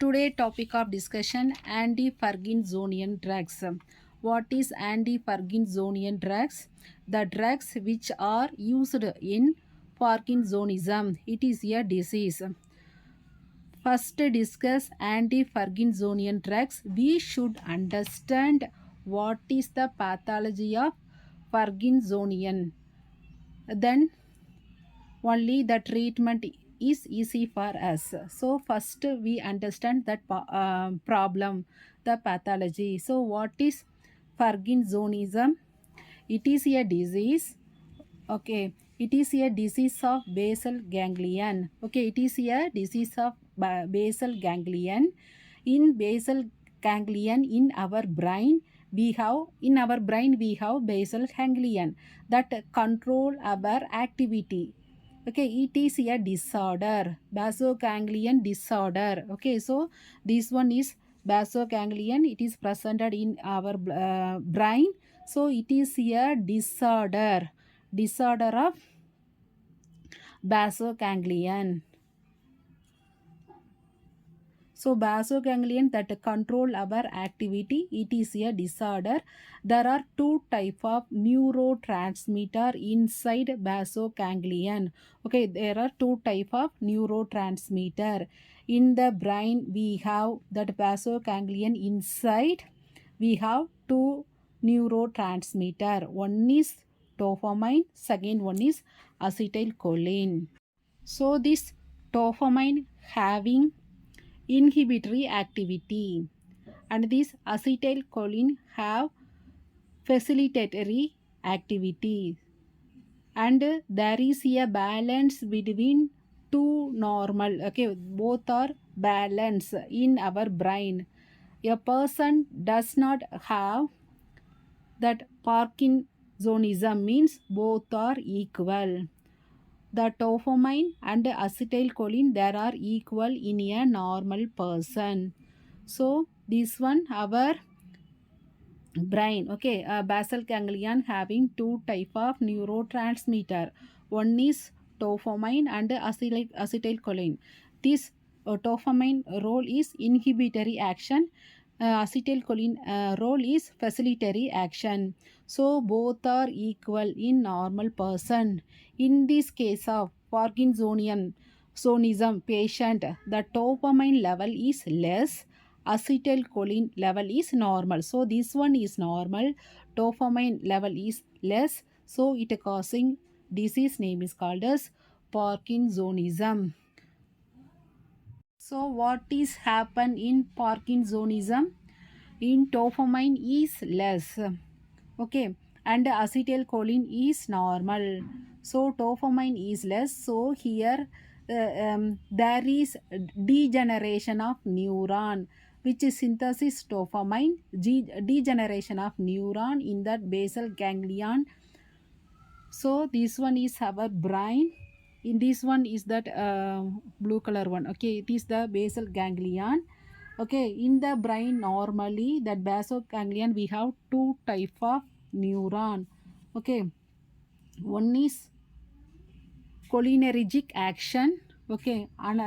Today topic of discussion Antiparkinsonian drugs. What is Antiparkinsonian drugs? The drugs which are used in Parkinsonism. It is a disease. First discuss Antiparkinsonian drugs. We should understand what is the pathology of Parkinsonian. Then only the treatment is easy for us. So first we understand that problem, the pathology. So what is Parkinsonism? It is a disease. Okay, it is a disease of basal ganglion. Okay, it is a disease of basal ganglion. In basal ganglion in our brain, we have basal ganglion that control our activity. Okay, it is a disorder, basoganglion disorder. Okay, so this one is basoganglion. It is presented in our brain. So it is a disorder of basoganglion. So basoganglion that control our activity, it is a disorder. There are two type of neurotransmitter inside basoganglion. Okay, there are two type of neurotransmitter. In the brain, we have that basoganglion inside. We have two neurotransmitter. One is dopamine, second one is acetylcholine. So this dopamine having inhibitory activity and this acetylcholine have facilitatory activity, and there is a balance between two normal. Okay, both are balanced in our brain. A person does not have that Parkinsonism means both are equal. The dopamine and acetylcholine there are equal in a normal person. So this one our brain. Okay, basal ganglion having two type of neurotransmitter. One is dopamine and acetylcholine. This dopamine role is inhibitory action. Acetylcholine role is facilitatory action. So both are equal in normal person. In this case of Parkinsonism patient, the dopamine level is less, acetylcholine level is normal. So this one is normal, dopamine level is less, so it causing disease name is called as Parkinsonism. So what is happen in Parkinsonism? In dopamine is less, okay, and acetylcholine is normal. So dopamine is less, so here there is degeneration of neuron which is synthesis dopamine, degeneration of neuron in that basal ganglion. So this one is our brain. In this one is that blue color one. Okay, it is the basal ganglion. Okay, in the brain normally that basal ganglion we have two type of neuron. Okay, one is cholinergic action. Okay, and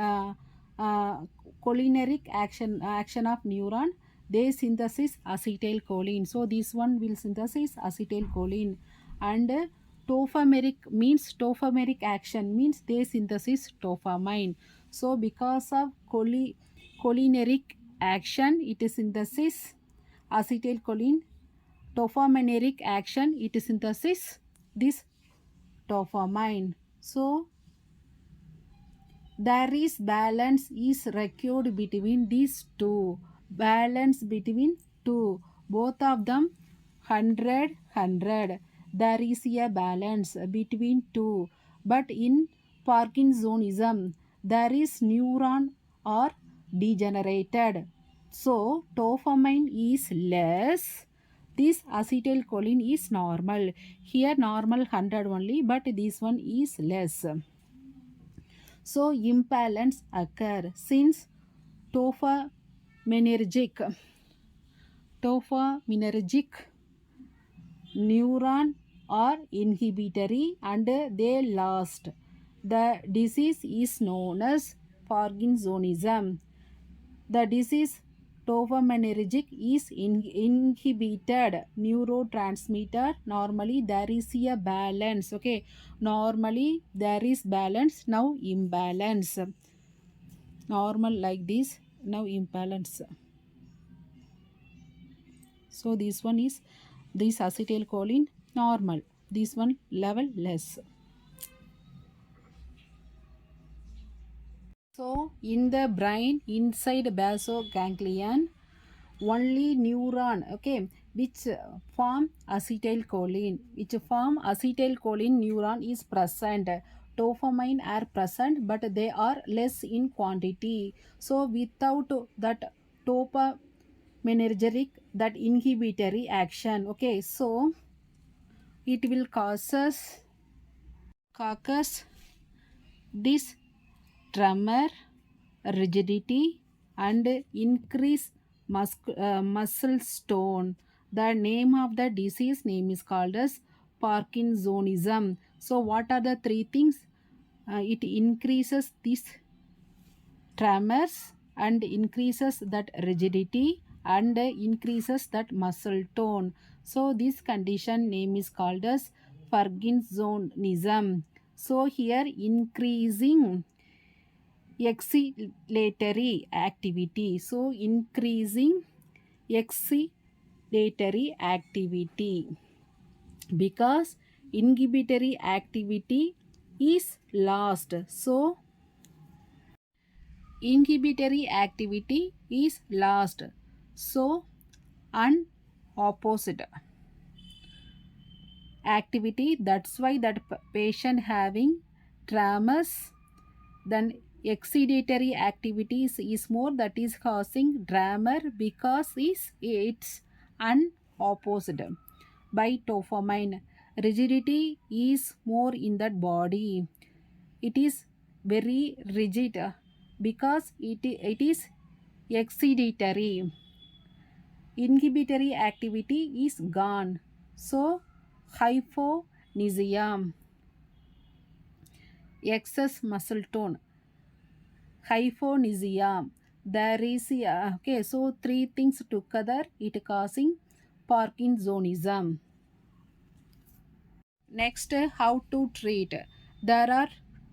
cholinergic action of neuron, they synthesis acetylcholine. So this one will synthesis acetylcholine. And dopaminic means dopaminic action means they synthesis dopamine. So because of cholinergic action it is synthesis acetylcholine. Dopaminergic action it is synthesis this dopamine. So there is balance is required between these two. Balance between two. Both of them 100. There is a balance between two. But in Parkinsonism, there is neuron are degenerated. So dopamine is less. This acetylcholine is normal. Here normal 100 only, but this one is less. So imbalance occur since dopaminergic neuron are inhibitory and they lost. The disease is known as Parkinsonism. The disease dopaminergic is inhibited neurotransmitter. Normally there is a balance. Okay, normally there is balance, now imbalance. Normal like this, now imbalance. So this one is this acetylcholine normal, this one level less. So in the brain inside basoganglion, only neuron, okay, which form acetylcholine, neuron is present. Dopamine are present, but they are less in quantity. So without that dopaminergic, that inhibitory action, okay, so it will causes this tremor, rigidity, and increase muscle tone. The name of the disease name is called as Parkinsonism. So what are the three things? It increases this tremors and increases that rigidity and increases that muscle tone. So this condition name is called as Parkinsonism. So here increasing exhilatory activity. So increasing exhilatory activity because inhibitory activity is lost. So inhibitory activity is lost. So and opposite activity, that's why that patient having tremors, then excitatory activities is more, that is causing tremor because it's an opposite by dopamine. Rigidity is more in that body, it is very rigid because it is excitatory. Inhibitory activity is gone. So hyponesia, excess muscle tone, hyponesia, there is okay, so three things together it causing Parkinsonism. Next, how to treat? There are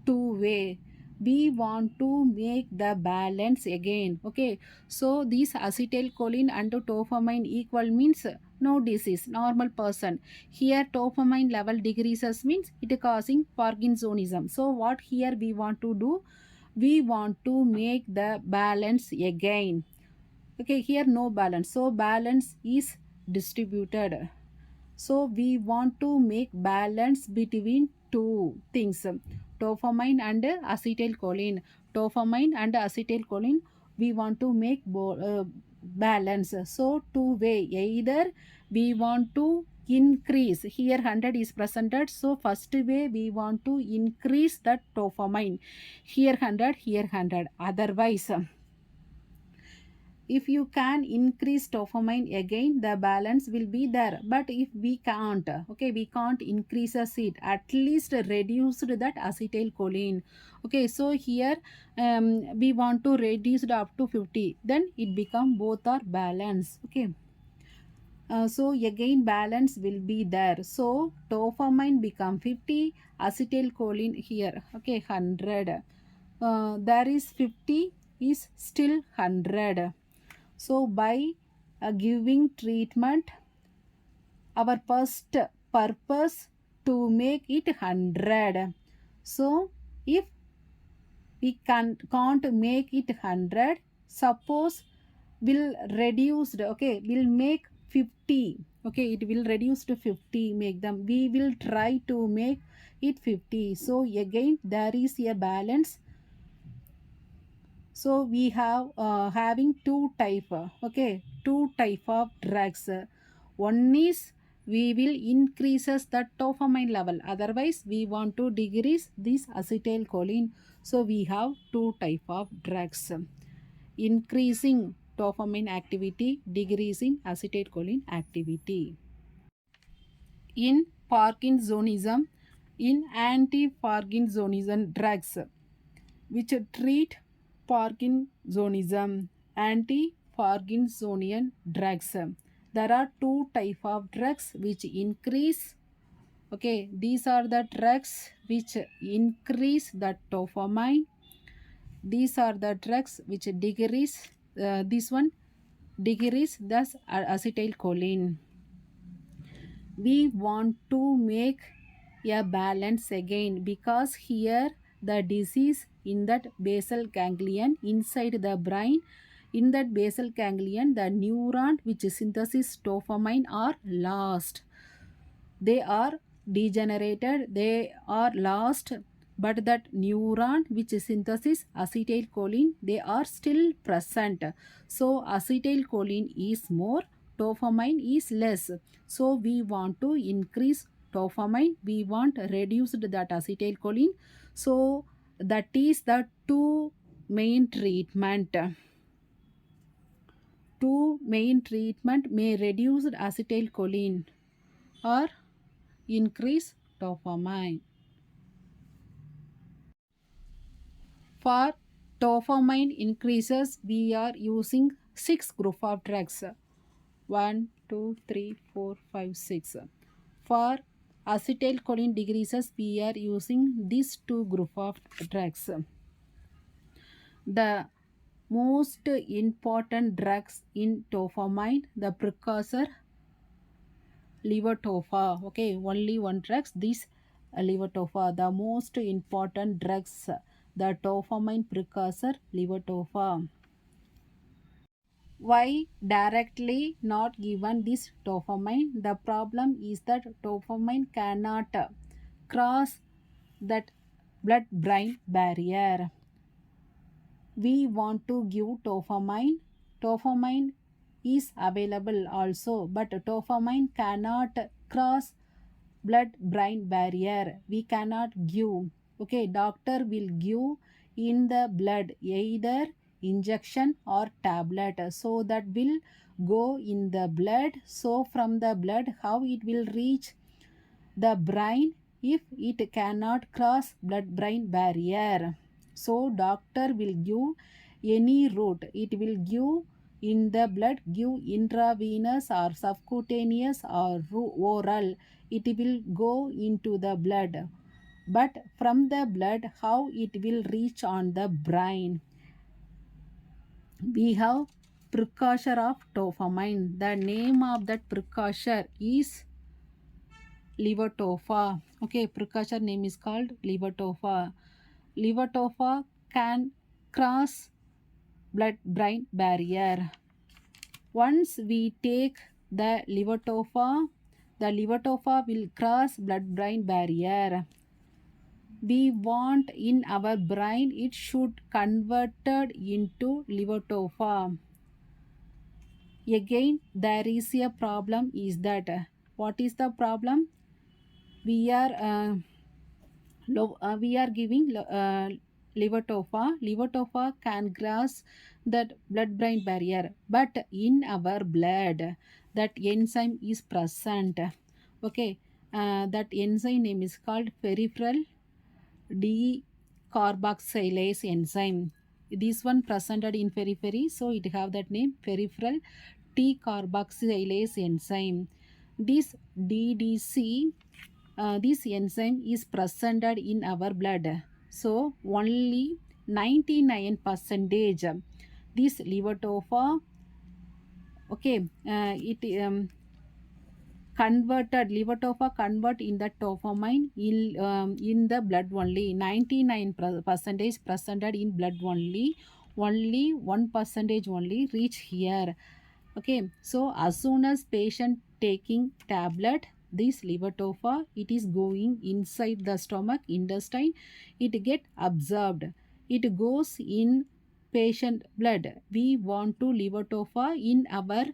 two way. We want to make the balance again. Okay, so this acetylcholine and dopamine equal means no disease, normal person. Here dopamine level decreases means it causing Parkinsonism. So what here we want to do? We want to make the balance again. Okay, here no balance, so balance is distributed. So we want to make balance between two things, dopamine and acetylcholine. Dopamine and acetylcholine, we want to make balance. So two way, either we want to increase, here 100 is presented, so first way we want to increase that dopamine, here 100, here 100. Otherwise, if you can increase dopamine again, the balance will be there. But if we can't, okay, we can't increases it, at least reduce that acetylcholine. Okay, so here we want to reduce it up to 50, then it become both are balance. Okay, so again balance will be there. So dopamine become 50, acetylcholine here, okay, 100. There is 50 is still 100. So by giving treatment, our first purpose to make it 100. So if we can't make it 100, suppose will reduce, okay, will make 50, okay, it will reduce to 50, make them, we will try to make it 50. So again there is a balance. So we have having two type, okay, two type of drugs. One is we will increases the dopamine level, otherwise we want to decrease this acetylcholine. So we have two type of drugs, increasing dopamine activity, decreasing acetylcholine activity. In Parkinsonism, in anti-Parkinsonism drugs which treat Parkinsonism, Antiparkinsonian drugs. There are two type of drugs which increase. Okay, these are the drugs which increase the dopamine. These are the drugs which decrease. This one decrease the acetylcholine. We want to make a balance again, because here the disease in that basal ganglion inside the brain, in that basal ganglion the neuron which synthesis dopamine are lost, they are degenerated, they are lost, but that neuron which synthesis acetylcholine, they are still present. So acetylcholine is more, dopamine is less. So we want to increase dopamine, we want reduced that acetylcholine. So that is the two main treatment. Two main treatment may reduce acetylcholine or increase dopamine. For dopamine increases, we are using 6 group of drugs. 1, 2, 3, 4, 5, 6. For acetylcholine decreases, we are using these 2 group of drugs. The most important drugs in dopamine, the precursor Levodopa. Okay, only one drugs. This Levodopa, the most important drugs, the dopamine precursor Levodopa. Why directly not given this dopamine? The problem is that dopamine cannot cross that blood-brain barrier. We want to give dopamine. Dopamine is available also, but dopamine cannot cross blood-brain barrier. We cannot give. Okay, doctor will give in the blood either injection or tablet, so that will go in the blood. So from the blood, how it will reach the brain if it cannot cross blood-brain barrier? So doctor will give any route. It will give in the blood, give intravenous or subcutaneous or oral. It will go into the blood. But from the blood, how it will reach on the brain? We have precursor of dopamine. The name of that precursor is Levodopa. Okay, precursor name is called Levodopa. Levodopa can cross blood-brain barrier. Once we take the Levodopa will cross blood-brain barrier. We want in our brain it should converted into Levodopa. Again, there is a problem is that what is the problem? We are giving Levodopa. Levodopa can cross that blood-brain barrier, but in our blood, that enzyme is present. Okay, that enzyme name is called peripheral decarboxylase enzyme. This one presented in periphery, so it have that name, peripheral decarboxylase enzyme. This DDC, this enzyme is presented in our blood. So only 99% this Levodopa, okay, converted Levodopa convert in the dopamine in the blood only. 99% presented in blood only 1% only reach here. Okay, so as soon as patient taking tablet, this Levodopa, it is going inside the stomach intestine, it get absorbed, it goes in patient blood. We want to Levodopa in our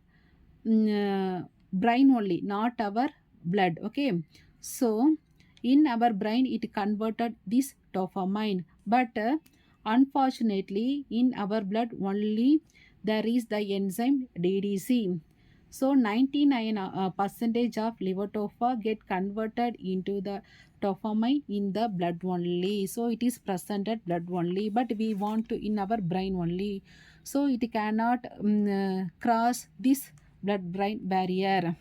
brain only, not our blood. Okay, so in our brain it converted this dopamine, but unfortunately in our blood only there is the enzyme DDC. So 99% of Levodopa get converted into the dopamine in the blood only. So it is presented blood only, but we want to in our brain only. so it cannot cross this blood brain barrier.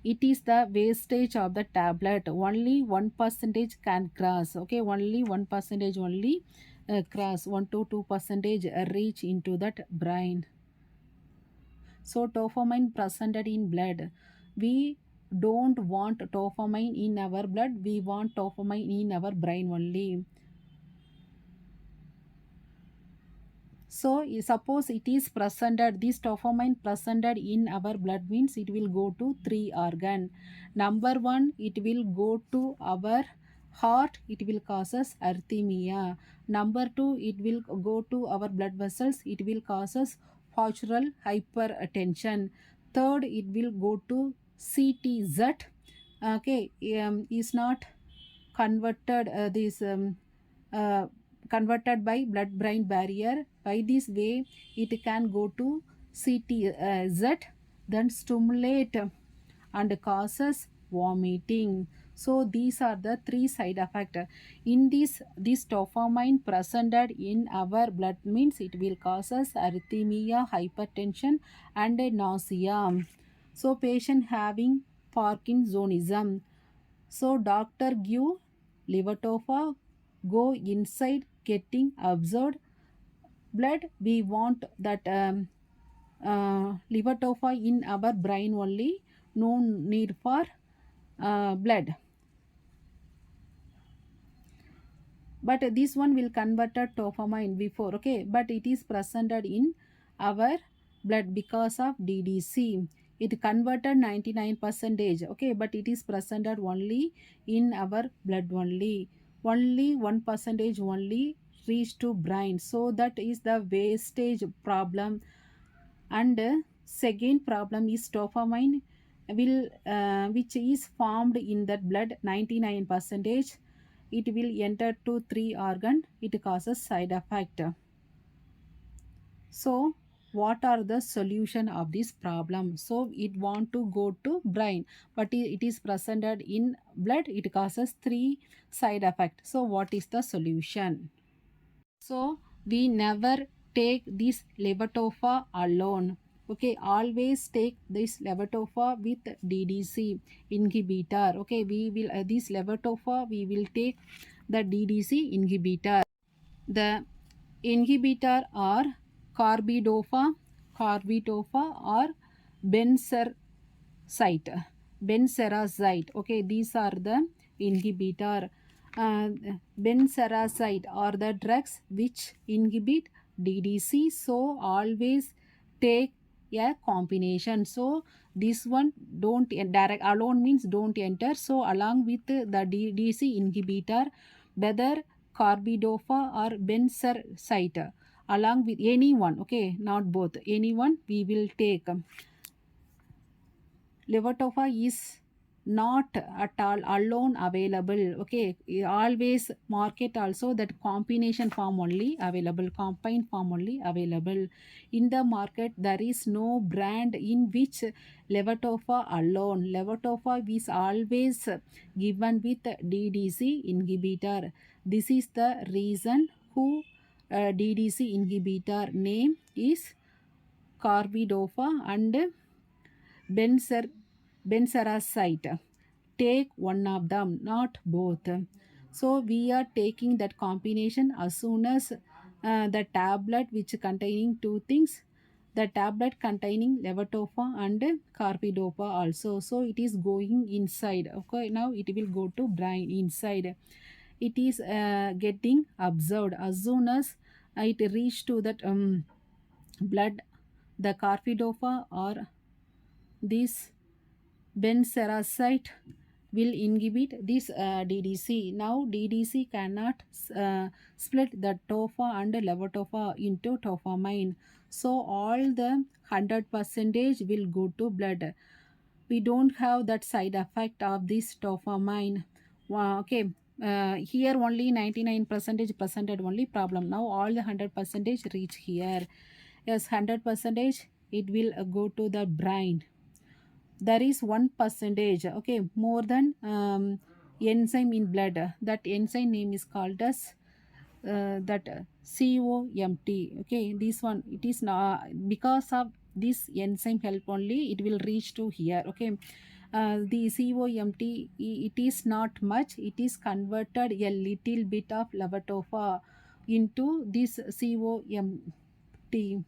It is the wastage of the tablet, only 1% can cross. Okay, only 1% only cross, 1 to 2% reach into that brain. So dopamine presented in blood, we don't want dopamine in our blood, we want dopamine in our brain only. So suppose it is presented, this dopamine presented in our blood means it will go to three organ. Number one, it will go to our heart, it will causes arrhythmia. Number two, it will go to our blood vessels, it will causes postural hypertension. Third, it will go to CTZ. Okay, is not converted this uh, converted by blood brain barrier. By this way it can go to CTZ, then stimulate and causes vomiting. So these are the three side effects. In this dopamine presented in our blood means it will causes arrhythmia, hypertension and nausea. So patient having Parkinsonism, so doctor give Levodopa, go inside getting observed blood. We want that Levodopa in our brain only. No need for blood. But this one will converted dopamine before. Okay, but it is presented in our blood because of DDC. It converted 99%. Okay, but it is presented only in our blood only. Only 1% only reach to brain. So that is the wastage problem. And second problem is dopamine will which is formed in that blood 99%, it will enter to three organ, it causes side effect. So what are the solution of this problem? So it want to go to brain, but it is presented in blood, it causes three side effect. So what is the solution? So we never take this Levodopa alone. Okay, always take this Levodopa with DDC inhibitor. Okay, we will this Levodopa we will take the DDC inhibitor. The inhibitor are carbidopa, or benzer site, benzerazide. Okay, these are the inhibitor. uh, Benzerazide are the drugs which inhibit DDC, so always take a combination. So this one don't direct alone means don't enter, so along with the DDC inhibitor, whether carbidopa or benzerazide, along with anyone, okay, not both, anyone we will take. Levodopa is not at all alone available. Okay, always market also that combination form only available, combined form only available in the market. There is no brand in which Levodopa alone. Levodopa is always given with DDC inhibitor. This is the reason who DDC inhibitor name is carbidopa and benzer benzerazide. Take one of them, not both. So we are taking that combination as soon as the tablet which containing two things, the tablet containing Levodopa and carbidopa also. So it is going inside. Okay, now it will go to brain inside. It is getting absorbed as soon as it reach to that blood. The carbidopa or this benzerazide will inhibit this DDC. Now DDC cannot split the tofa and levodopa into dopamine. So all the 100% will go to blood. We don't have that side effect of this dopamine. Okay, here only 99% presented only problem. Now all the 100% reach here. Yes, 100% it will go to the brain. There is 1%, okay, more than enzyme in blood. That enzyme name is called as that COMT. Okay, this one, it is not because of this enzyme help only it will reach to here. Okay, the COMT, it is not much, it is converted a little bit of levodopa into this COMT.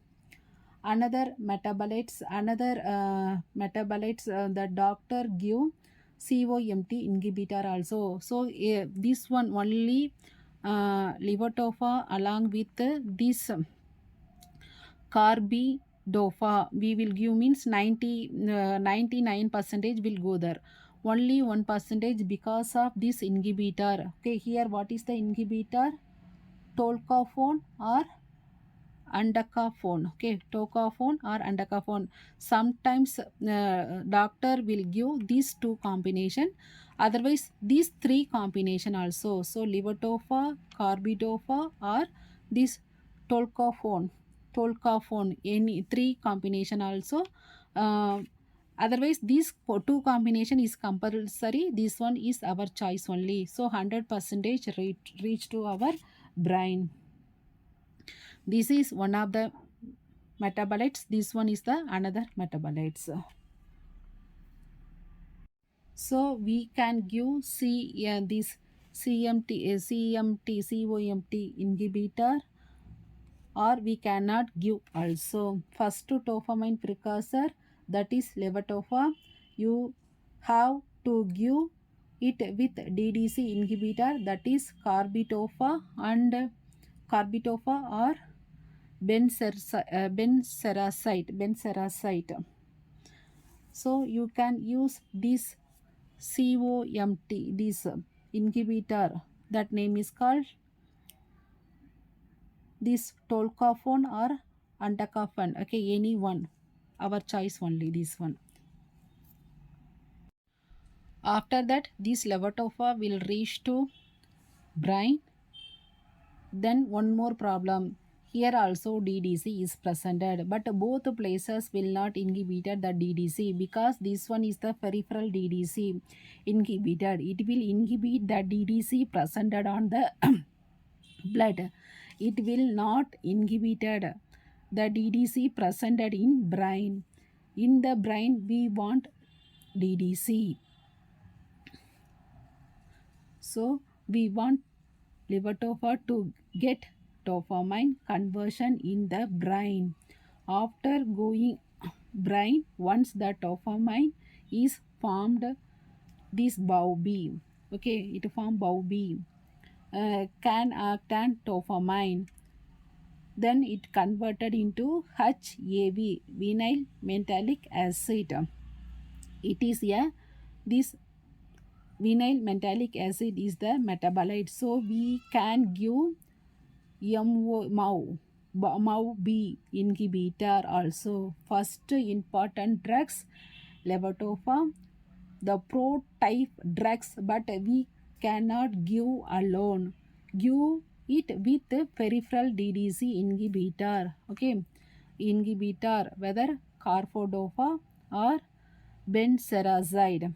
Another metabolites the doctor give COMT inhibitor also. So this one only levodopa along with this carbidopa we will give means 99 percentage will go there, only 1 percentage because of this inhibitor. Okay, here what is the inhibitor? Tolcaphone or andacafone. Okay, tocaphone or andacafone. Sometimes doctor will give these two combination, otherwise these three combination also. So levodopa, carbidopa or this tolcaphone, any three combination also. uh, Otherwise these two combination is compulsory, this one is our choice only. So 100 percentage reach to our brain. This is one of the metabolites, this one is the another metabolites. So we can give this COMT inhibitor, or we cannot give also. First dopamine precursor, that is levodopa, you have to give it with DDC inhibitor, that is carbidopa or benseracide. So you can use this COMT, this inhibitor, that name is called this tolcaphone or andacafone. Okay, any one, our choice only, this one. After that this levodopa will reach to brain. Then one more problem. Here also DDC is presented, but both places will not inhibited the DDC, because this one is the peripheral DDC inhibited. It will inhibit the DDC presented on the blood. It will not inhibited the DDC presented in brain. In the brain we want DDC. So we want levodopa to get dopamine conversion in the brain. After going brain, once the dopamine is formed, this BAUB, okay, it form BAUB, can act on dopamine. Then it converted into HAV, vinyl mentalic acid. It is a this vinyl mentalic acid is the metabolite. So we can give MAU-B inhibitor also. First important drugs, levodopa, the pro-type drugs, but we cannot give alone. Give it with peripheral DDC inhibitor. Okay, inhibitor, whether carbidopa or benseracide.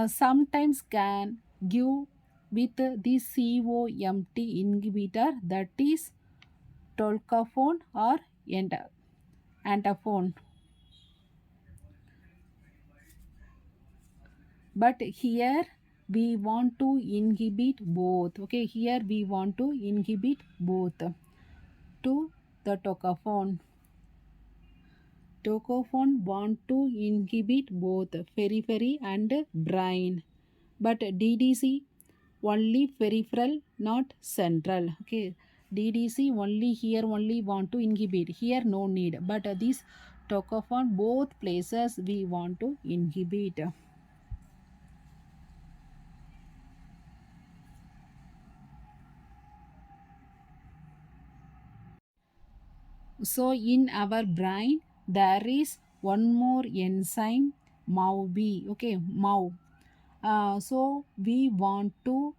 Sometimes can give with the COMT inhibitor, that is tolcaphone or antaphone. But here we want to inhibit both. Okay, here we want to inhibit both to the tocaphone. Tocaphone want to inhibit both periphery and brain, but DDC only peripheral, not central. Okay, DDC only here only want to inhibit, here no need, but this tocaphone both places we want to inhibit. So in our brain there is one more enzyme, MAU-B. Okay, MAU. So we want to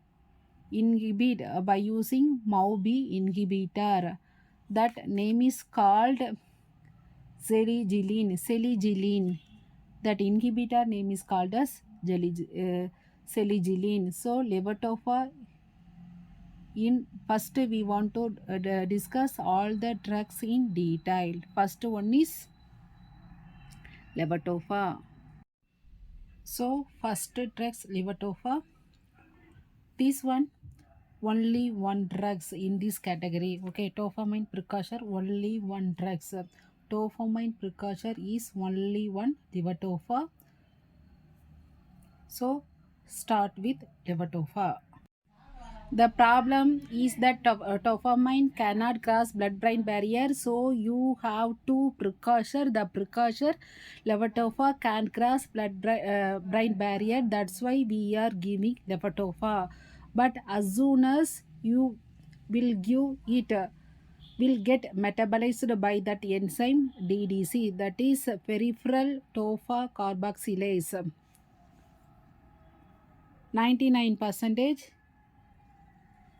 inhibit by using MAU-B inhibitor. That name is called seligilin. That inhibitor name is called as seligilin. So levodopa In first we want to discuss all the drugs in detail. First one is Levodopa. So first drugs Levodopa. This one only one drugs in this category. Okay, dopamine precursor only one drugs. Dopamine precursor is only one Levodopa. So start with Levodopa. The problem is that dopamine cannot cross blood-brain barrier, so you have to precursor. The precursor Levodopa can cross blood-brain barrier. That's why we are giving Levodopa. But as soon as you will give it, will get metabolized by that enzyme DDC, that is peripheral tofa carboxylase. 99%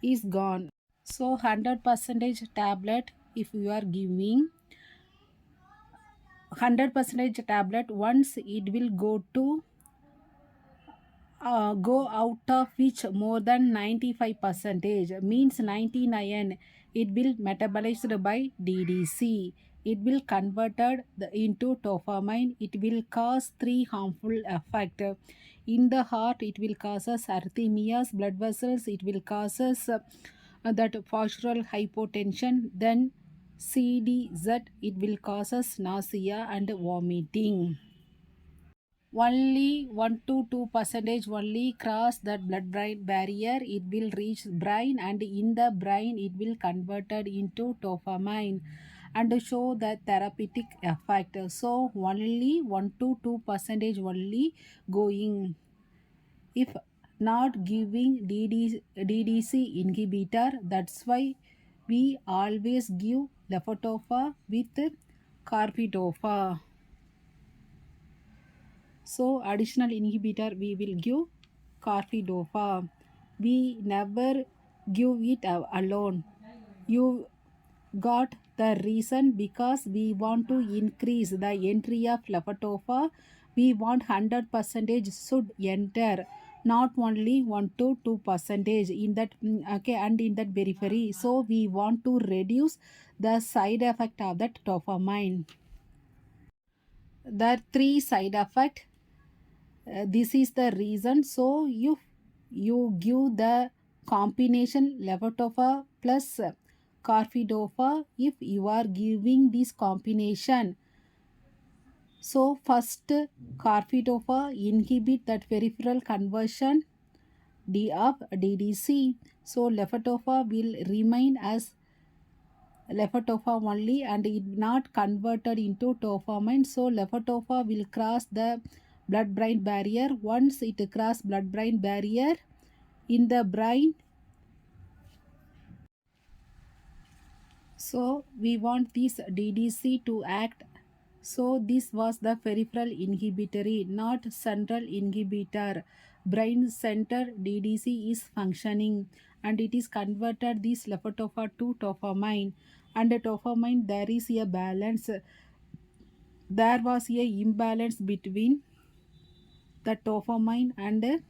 is gone. So 100% tablet, if you are giving 100% tablet, once it will go out of which more than 95% means 99, it will metabolized by DDC. It will converted into dopamine. It will cause three harmful effect. In the heart, it will causes arrhythmias, blood vessels. It will causes that postural hypotension. Then CDZ, it will causes nausea and vomiting. Only 1 to 2 percentage only cross that blood brain barrier. It will reach brain, and in the brain it will converted into dopamine and show the therapeutic effect. So only 1 to 2 percentage only going. If not giving DDC inhibitor, that's why we always give levodopa with carbidopa. So additional inhibitor we will give carbidopa. We never give it alone. You got the reason because we want to increase the entry of levodopa. We want 100% should enter, not only 1 to 2% in that okay, and in that periphery. So we want to reduce the side effect of that dopamine. The three side effect, this is the reason. So you give the combination levodopa plus carbidopa. If you are giving this combination, so first carbidopa inhibit that peripheral conversion of DDC, so levodopa will remain as levodopa only and it not converted into dopamine. So levodopa will cross the blood brain barrier. Once it cross blood brain barrier in the brain, so we want this DDC to act. So this was the peripheral inhibitory, not central inhibitor. Brain center DDC is functioning and it is converted this levodopa to dopamine. And dopamine there is a balance. There was a imbalance between the dopamine and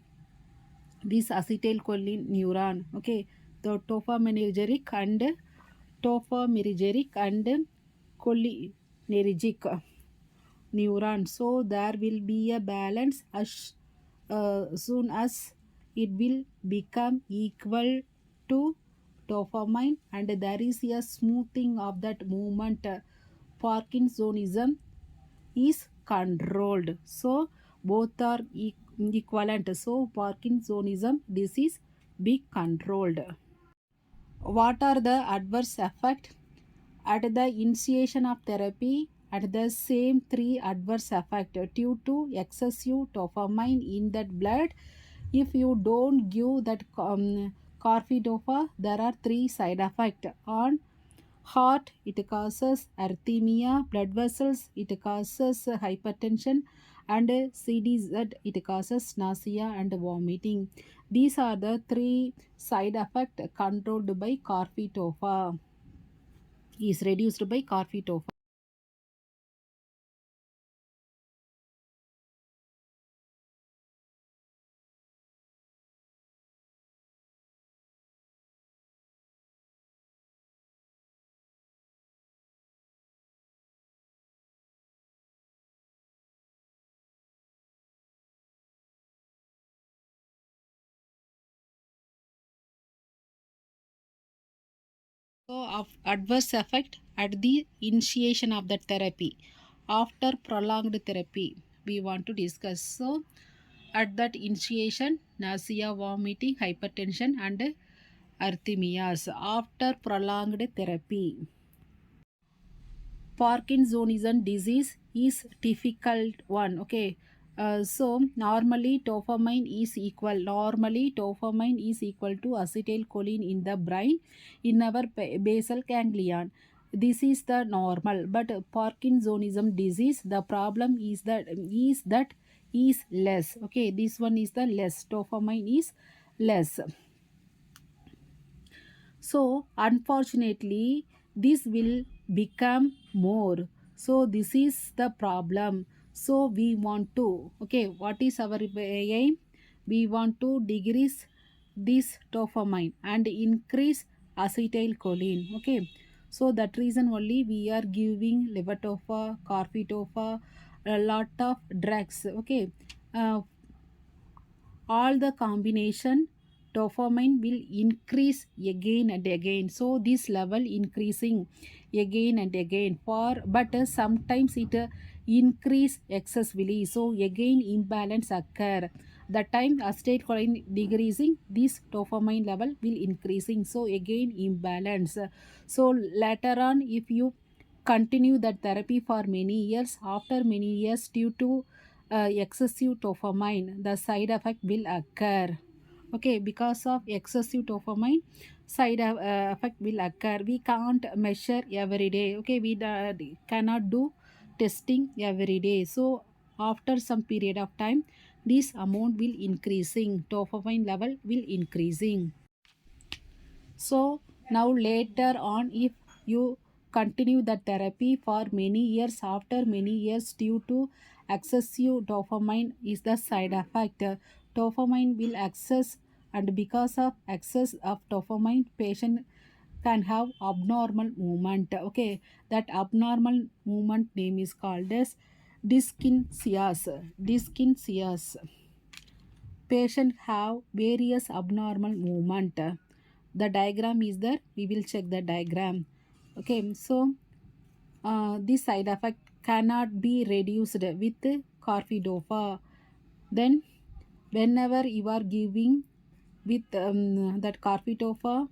this acetylcholine neuron. Okay, the dopaminergic and cholinergic neuron. So there will be a balance as soon as it will become equal to dopamine and there is a smoothing of that movement. Parkinsonism is controlled. So both are equivalent. So Parkinsonism disease be controlled. What are the adverse effects? At the initiation of therapy, at the same three adverse effects due to excessive dopamine in that blood. If you don't give that carbidopa, there are three side effects. On heart, it causes arrhythmia, blood vessels, it causes hypertension, and CDZ, it causes nausea and vomiting. These are the three side effects controlled by carbidopa, is reduced by carbidopa. So, of adverse effect at the initiation of the therapy, after prolonged therapy, we want to discuss. So, at that initiation, nausea, vomiting, hypertension, and arrhythmias. After prolonged therapy, Parkinsonism disease is difficult one. Okay. So normally dopamine is equal. Normally dopamine is equal to acetylcholine in the brain in our basal ganglion. This is the normal. But Parkinsonism disease, the problem is that is less. Okay, this one is the less. Dopamine is less. So, unfortunately, this will become more. So, this is the problem. So, we want to, okay, what is our aim? We want to decrease this dopamine and increase acetylcholine. Okay, so that reason only we are giving levodopa, carbidopa, a lot of drugs. Okay, uh, all the combination dopamine will increase again and again, so this level increasing again and again for, but sometimes it increase excessively, so again imbalance occur. The time acetylcholine decreasing, this dopamine level will increasing, so again imbalance. So later on, if you continue that therapy for many years, after many years, due to excessive dopamine, the side effect will occur. Okay, because of excessive dopamine, side effect will occur. We can't measure every day. Okay, we cannot do testing every day. So after some period of time, this amount will increasing. Dopamine level will increasing. So now later on, if you continue the therapy for many years, after many years, due to excessive dopamine is the side effect. Dopamine will excess, and because of excess of dopamine, patient can have abnormal movement. Okay, that abnormal movement name is called as dyskinesias. Dyskinesias. Patient have various abnormal movement. The diagram is there, we will check the diagram. Okay, so this side effect cannot be reduced with carbidopa. Then whenever you are giving with that carbidopa,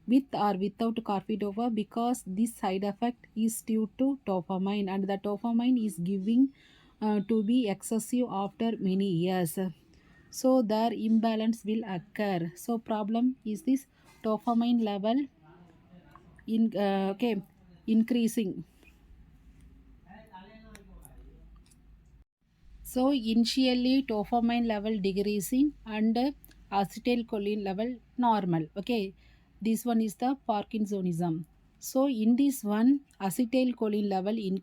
with or without carbidopa, because this side effect is due to dopamine, and the dopamine is giving to be excessive after many years, so their imbalance will occur. So problem is this dopamine level in okay, increasing. So initially dopamine level decreasing and acetylcholine level normal. Okay, this one is the Parkinsonism. So in this one, acetylcholine level in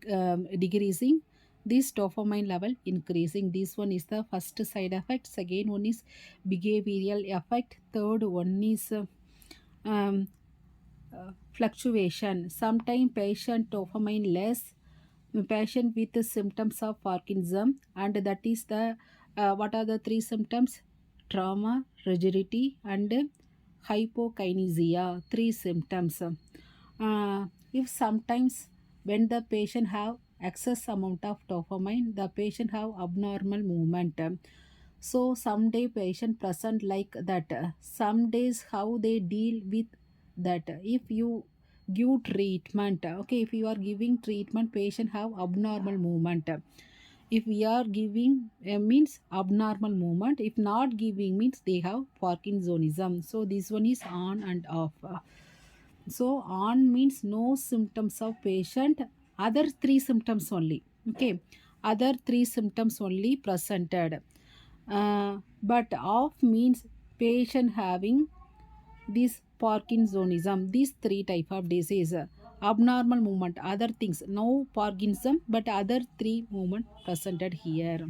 decreasing, this dopamine level increasing. This one is the first side effect. Second one is behavioral effect. Third one is fluctuation. Sometimes patient dopamine less, patient with the symptoms of Parkinson, and that is the what are the three symptoms? Trauma, rigidity, and hypokinesia. Three symptoms. If sometimes when the patient have excess amount of dopamine, the patient have abnormal movement. So some day patient present like that. Some days how they deal with that. If you give treatment, okay, if you are giving treatment, patient have abnormal movement. If we are giving means abnormal movement, if not giving means they have Parkinsonism. So this one is on and off. So on means no symptoms of patient, other three symptoms only. Okay, other three symptoms only presented. But off means patient having this Parkinsonism, these three type of disease, abnormal movement, other things, no Parkinson, but other three movement presented here.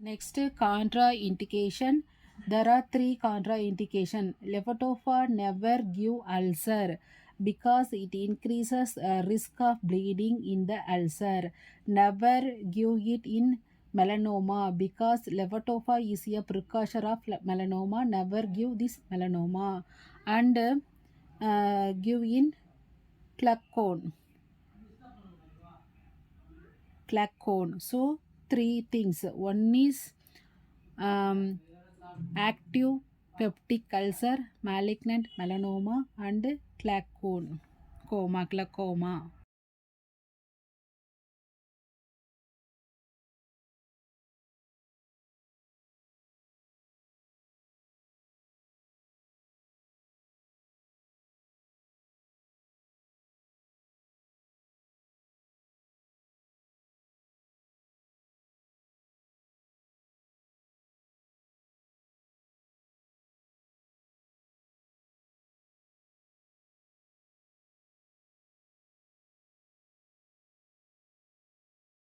Next, contraindication. There are three contraindication. Levodopa never give ulcer because it increases risk of bleeding in the ulcer. Never give it in melanoma because levodopa is a precursor of melanoma. Never give this melanoma. And give in glaucoma. So three things. One is um, active peptic ulcer, malignant melanoma, and glaucoma.